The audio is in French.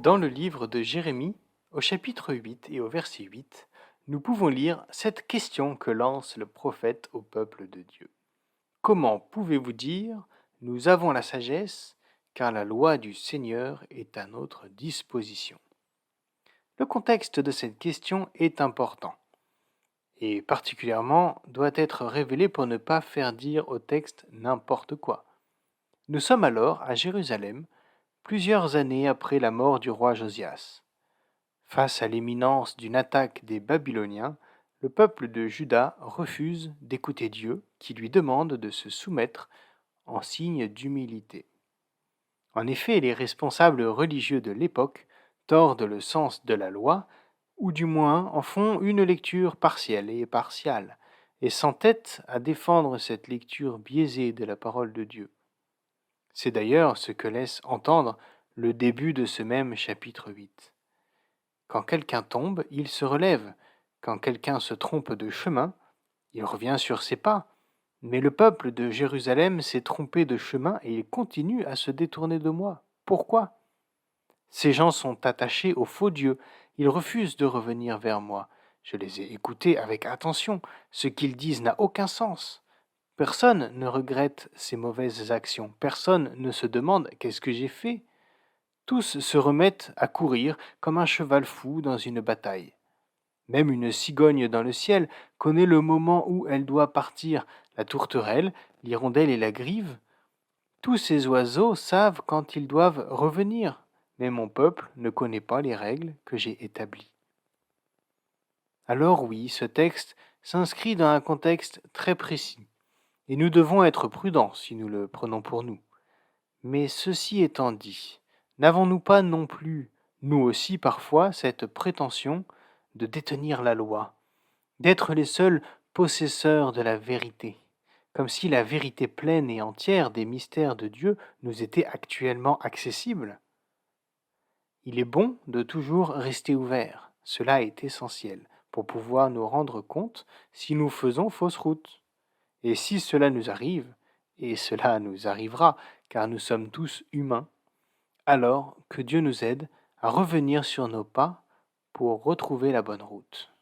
Dans le livre de Jérémie, au chapitre 8 et au verset 8, nous pouvons lire cette question que lance le prophète au peuple de Dieu. Comment pouvez-vous dire, nous avons la sagesse, car la loi du Seigneur est à notre disposition? Le contexte de cette question est important et particulièrement doit être révélé pour ne pas faire dire au texte n'importe quoi. Nous sommes alors à Jérusalem, plusieurs années après la mort du roi Josias. Face à l'imminence d'une attaque des Babyloniens, le peuple de Juda refuse d'écouter Dieu qui lui demande de se soumettre en signe d'humilité. En effet, les responsables religieux de l'époque tordent le sens de la loi, ou du moins en font une lecture partielle et partiale, et s'entêtent à défendre cette lecture biaisée de la parole de Dieu. C'est d'ailleurs ce que laisse entendre le début de ce même chapitre 8. Quand quelqu'un tombe, il se relève. Quand quelqu'un se trompe de chemin, il revient sur ses pas. Mais le peuple de Jérusalem s'est trompé de chemin et il continue à se détourner de moi. Pourquoi? Ces gens sont attachés aux faux dieux. Ils refusent de revenir vers moi. Je les ai écoutés avec attention. Ce qu'ils disent n'a aucun sens. Personne ne regrette ces mauvaises actions. Personne ne se demande qu'est-ce que j'ai fait. Tous se remettent à courir comme un cheval fou dans une bataille. Même une cigogne dans le ciel connaît le moment où elle doit partir. La tourterelle, l'hirondelle et la grive, tous ces oiseaux savent quand ils doivent revenir. Mais mon peuple ne connaît pas les règles que j'ai établies. Alors oui, ce texte s'inscrit dans un contexte très précis, et nous devons être prudents si nous le prenons pour nous. Mais ceci étant dit, n'avons-nous pas non plus, nous aussi parfois, cette prétention de détenir la loi, d'être les seuls possesseurs de la vérité, comme si la vérité pleine et entière des mystères de Dieu nous était actuellement accessible? Il est bon de toujours rester ouvert, cela est essentiel, pour pouvoir nous rendre compte si nous faisons fausse route. Et si cela nous arrive, et cela nous arrivera, car nous sommes tous humains, alors que Dieu nous aide à revenir sur nos pas pour retrouver la bonne route.